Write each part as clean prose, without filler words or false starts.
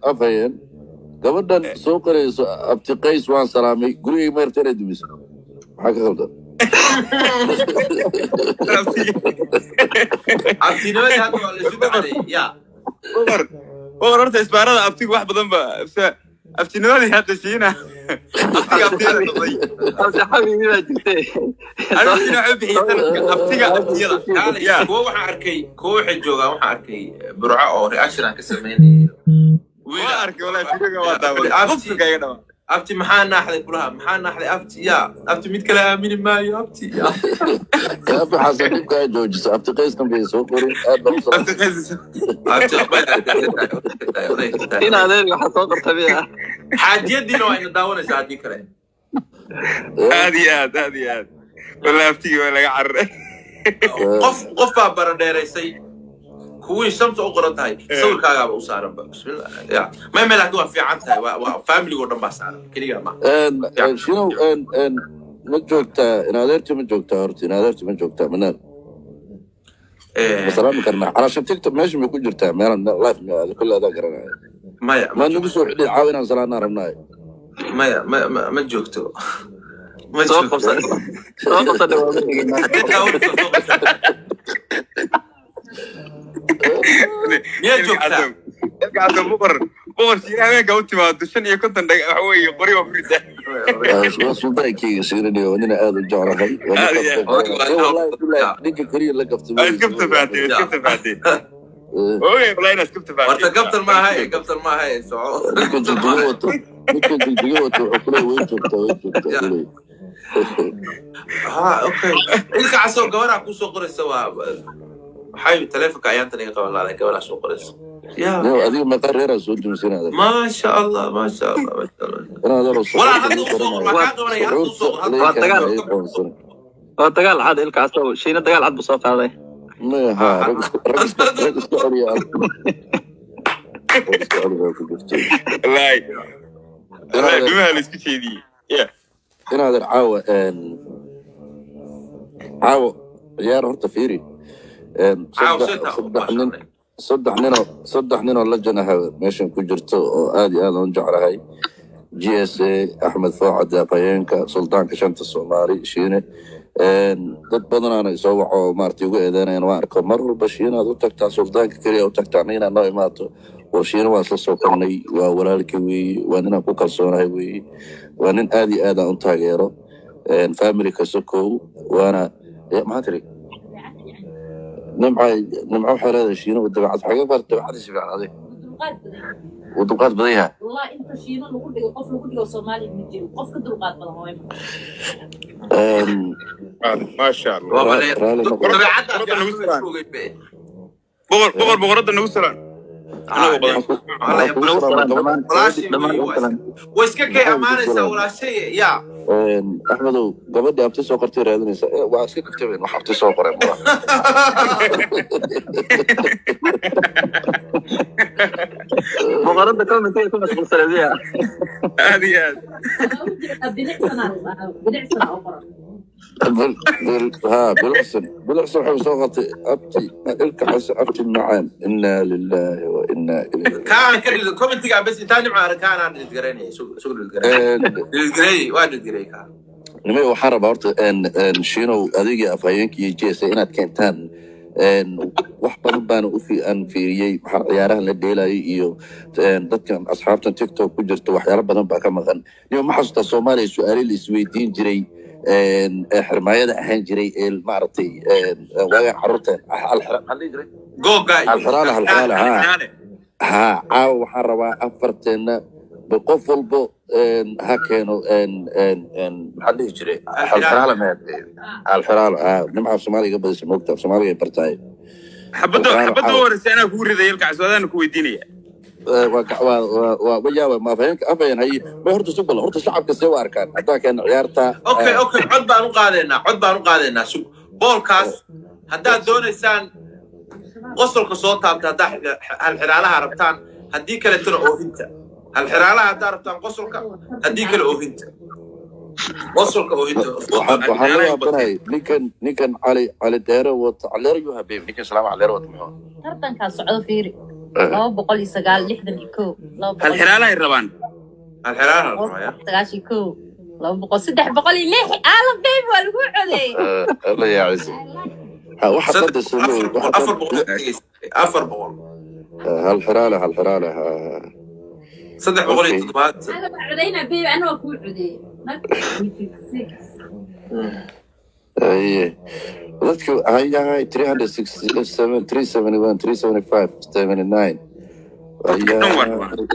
أفين قبل سوق أبتقيس وان سلامي قولي ما يرتدي دمس حاجة غلط عبتي نودي هذا ولا شو بعدي يا بقر أرت إسبارة أبتيك واحد بدن بس أبتي نودي هذا شينا أبتي حبيبي ما جبتي أنا شنو عبي أبتيك يا كو وحاركي كو حجوجا وحاركي برعة أو رئاسة كسميني وأركي ولا فيك ولا أبتي كأنه أبتي محانا أحد كلها محانا أحد أبتي يا أبتي ميت كلام من ما يا أبتي يا أبي حسن يبقى جوجس أبتقيس كم بيسوق هنا هذا حصوق الطبيعة حاجة دي لو إنه داون ساعدني كره هذه ولا أبتي ولا عر قف بردير سي كوين شمس أقرأ هاي سوي كذا بوسارة بسم الله يا ما ملك في عنتها وفاميلي قدام بسارة كذي ما شنو ان مجوكتا نادرتي مجوكتا هرتي نادرتي مجوكتا منال مثلا كنا علشان تكتب ماشي بيكون جرتا ما لايف كل هذا قرنا ما نبسو حدي عاونا صلانا رمناي ما جوكتو ما جوكتو يا جوكتا قاعد بقر شيء أنا قلت ما دشني كنت حوي قريب فريدة سلطان كي يصيرني وانا هذا الجارة هاي والله نيجي كريم لقفت فاتي اوه والله انا سكبت فاتي ورت قبل ما هاي سعود ممكن تجيوت وكله وين شفته اوكي إلك عسو قوارع كوسو قرص سوا حي تلفك أيام تاني قبل على قبل عسو قرص يا هذه مقررة سود مسين هذا ما شاء الله ما شاء الله ما شاء الله أنا هذا رسول ولا عنده صغر ما كان ولا عنده صغر هو تقال عاد إلك عسو شيء تقال عاد بصوت هذا ما ها رقص لا بما نسكتي دي يا أنا هذا عاو يا رهط فيري صدح نينو لجنة ماشي كجرتو آدي هذا ونجع هاي جي اس اي أحمد فؤاد قينكا سلطان كشنت الصومالي شيني dad badan aan soo waco maartay ugu eedeynayaan waan arko mar walba shiina aad u tagtaa suldaanka kaliya u tagtaa inaan noo imaato war shiina waan isla soo qornay waa walaalkii weeye waa ninaan ku kalsoonahay weeye waa nin aad iyo aad aan u taageero family kasta kow waana maxaa tiri nimco waxay leedahay shiina u dabacad xagee baar dabacadiisa fiican adig ودقات بديها والله انت شينا لو كدغ قف لو كدغ سومالي مجيو قف كدقات بدن هوي ما شاء الله بقرد النوسران واسكك امانه ولا شيء يا احمد قبل ابتي سو قرتي رادنيسا waa iska kaftabeen waxa abti soo qoray mura مقارنة كم انتي كنا شغل سلبية هذه بالعسر حب صوغتي أبتي إلك حس أبتي النعام إنا لله وإنا إليه كان كل كومنتي قاعد بس تاني مع كان عن الجريني شغل الجريني واحد الجريني كان نمي وحرب أرت إن شينو أذيع أفاينك يجيس هنا كنتان wax badan baan u fiiriyay ciyaaraha la dheelay iyo dadkan asxaabtan TikTok ku jirto waxyaalo badan baa ka maqan iyo ma xasuusta Soomaaliya su'aalo la isweydiin jiray xirmaayada ahaan jiray maartay waagan carruurta halii jiray googa alxiraala ha waxaan rabaa afarteena بقف والبو هكينو محلي يجري الحرالة نمع في صومالي قبل اسمه صومالي برتاي حبدو ورسانا كوري ذا يلقى سودان كويدينية وجاوب ما فهمك أفين هي ما هرت سبل هرت شعب كسوار أركان حتى كان عيارته أوكي عد بانو قادنا شو بولكاس هدا دون إنسان قصر كصوت هدا الحرالة هربتان هديك اللي تنو أنت الحرالة دارتان قصرك هديك الأوهنت قصرك أوهنت وحنا بناي نيكن علي ديره وعلى ريو حبيب نيكن سلام على ريو محمد ترتن كان سعود فيري laba boqol iyo sagaal lixdan iyo kow laba hal boqol xiraalahay rabaan الحلال الرواية sagaashan iyo kow laba boqol saddex boqol iyo lix ala baby waa lagu codeeyey الله يعز واحد قد السمو أفر بقول أفر بقول هالحرالة صدق بقول أوكي. تضبط أنا عدينا بيبي أنا وأكون عدي ايه dadka hay 367 371 375 79 Dadka dhan waa rabaan.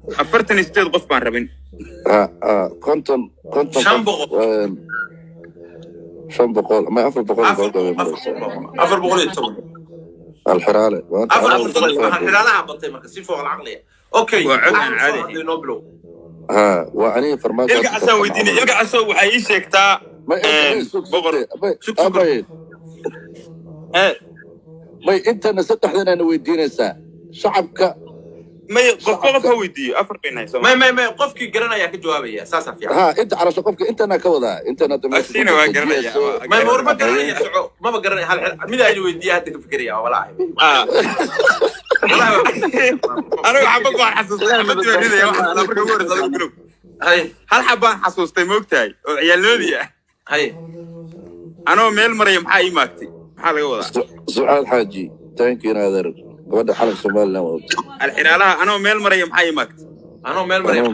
48 qof baan rabin konton شن بقول شن بقول ما أفر بقول أفر بقول تضبط الحرالة أفر بقول الحلالها بطي مركز فوق العقلية أوكي وعدنا عادي. نوبلو ها وأنا فرماك ilga asoo weydiinay ilga asoo waxay ii sheegtaa boqor may intana saddexdan aan weydiinaysaa shacabka may qofka qof ha weydiiyo afar bay nahay soo ما قفكي قرنا يا كجوابي يا ساسا فيها ها انت على قفك انتنا كودا انتنا asiina waa garanaya ما مور ما قرنا يا سعو ما بقرنا هل مين أجي ودي هاتك فكرية ولا anigu xabad baan xasuustay ma diiwaanada waxa la marka ugu horeysa lagu group هاي hal xabaan xasuustay moogtahay oo ciyaalnoodii ah هاي anoo meel maraya maxaa ii maagtay maxaa laga wadaa سؤال حاجي ثانك يو نادر gabadha xalaq Soomaaliland waa alxiraalaha anoo meel maraya maxaa ii maagtay أنا ميل مريم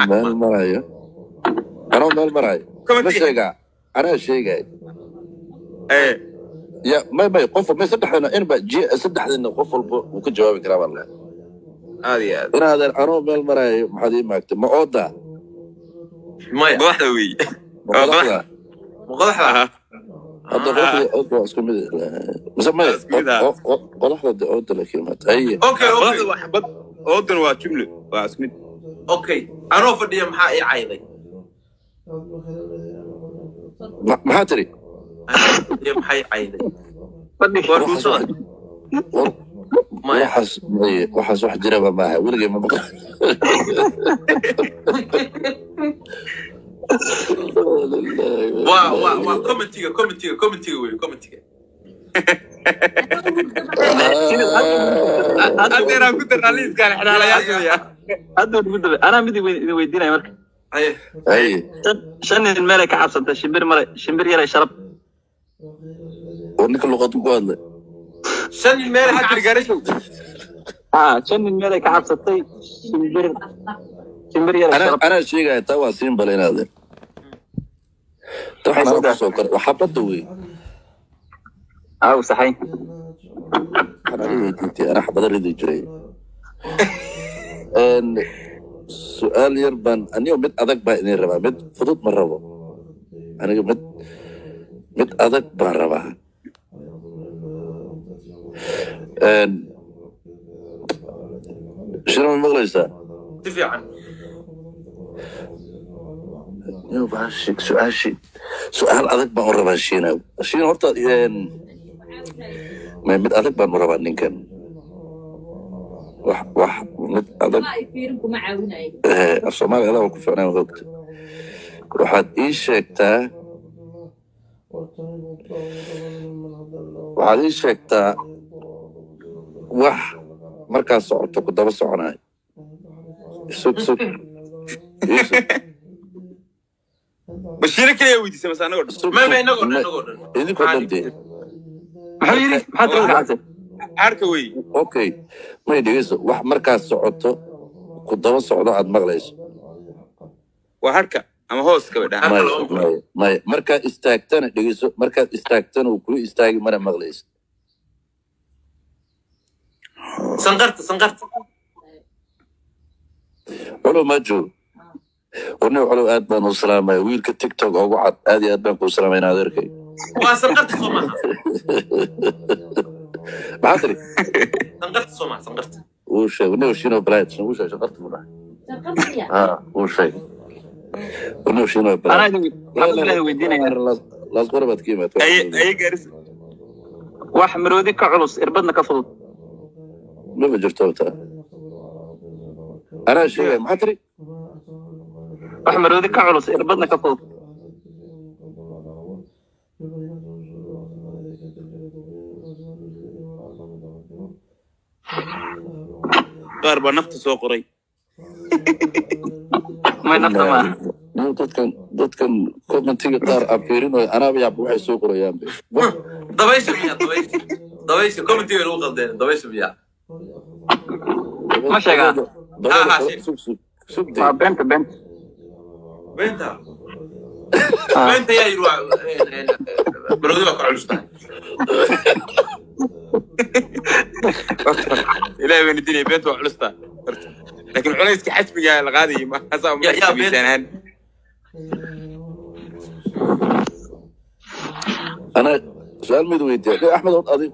meel marayo ma sheegaa anaa sheegay ya may qof ma saddexdana inba saddexdana qof walba uu ka jawaabi karaa wallahi aad iyo aad inaadan anoo meel marayo maxaad ii maagtay ma ooda مايا madaxda wey madaxda مقدحة hadda qoladii ooda waa isku mid mise may qodaxda ooda laakiin ma tahay أوكي madaxda أوكي waa xabad oodan waa jumle waa isku mid أوكي أنا فدي محا عايضي maxaa tiri أنا فدي محا عايضي fadhi war ku soo waxaas wax jiraba maaha weligay ma maqan وا كومنتيga وي كومنتيga adeeraan ku darnaa liiskaan xiraalayaasha hadda ugu dambe anaa mid idin weydiinaya marka هاي shan nin meelay ka cabsantay shimbir yaray sharab ninka luqad ku hadlay شن الميل maxaa tiri gaarashow shan nin meelay ka cabsatay shimbir yaray sharab anaa sheegaya taa waa siin bala inaadeen waxaan kusoo koray waxa badda wey saxay waxaan aniga weydiintay anaa xabada ridi jiray su-aal yar baan anigo mid adag baa idin rabaa mid fudud ma rabo aniga mid adag baan rabaa shino ma maqlaysaa تفعل su-aal adag baan u rabaa shiina horta mid adag baan u rabaa ninkan wax mid adag af soomaaliya adaa waa ku ficnaan hogta waxaad ii sheegtaa wax markaad socoto ku daba soconayo sug bashiire kaliya weydiisay mase anagoo dhan ما نقول idinkoo dhan dee maxuu yidhi maxaad ka gacantay caarka wey okay may dhegeyso wax markaad socoto ku daba socdo aad maqlayso waa harka ama hooska bay dhahaan maya markaad istaagtana dhegeyso markaad istaagtana uu kula istaagi mana maqlayso سنقرت culuw ma joogo warni culuw aad baan u salaamaya wiilka tiktok ugu cad aad iyo aad baan kuu salaamaya adeerkay وسنقرت صومها maxaa tiri سنقرت صومها سنقرت wuu sheeg warni shino balaad wuu sheeg shaqarta mu dhahay wuu sheeg warni shino balaad anaa weydiinaya laas qora baad ka imaad aye gaaris wax maroodi ka culus irbadna ka fudud maba jirto taa anaa sheegaya maxaa tiri wax maroodi ka culus irbadna ka fudud قارب نفط سوق قري ما نفهم dadkan commentiga qaar aan fiirinayo anaaba yaab waxay soo qorayaan dabaysha miya dabaysha commentiga lagu qaldeen dabaysha miya ما شجع sugde ما بنت beenta beenta yaa yiri waa barodi waa ku culustahay إلهي بين الدنيا بنت وحلستا لكن عليك حسبي يا الغادي ما حسب يا بنت. أنا سؤال ميد ويدي أحمد أضيف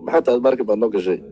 حتى المركب أنه كشيء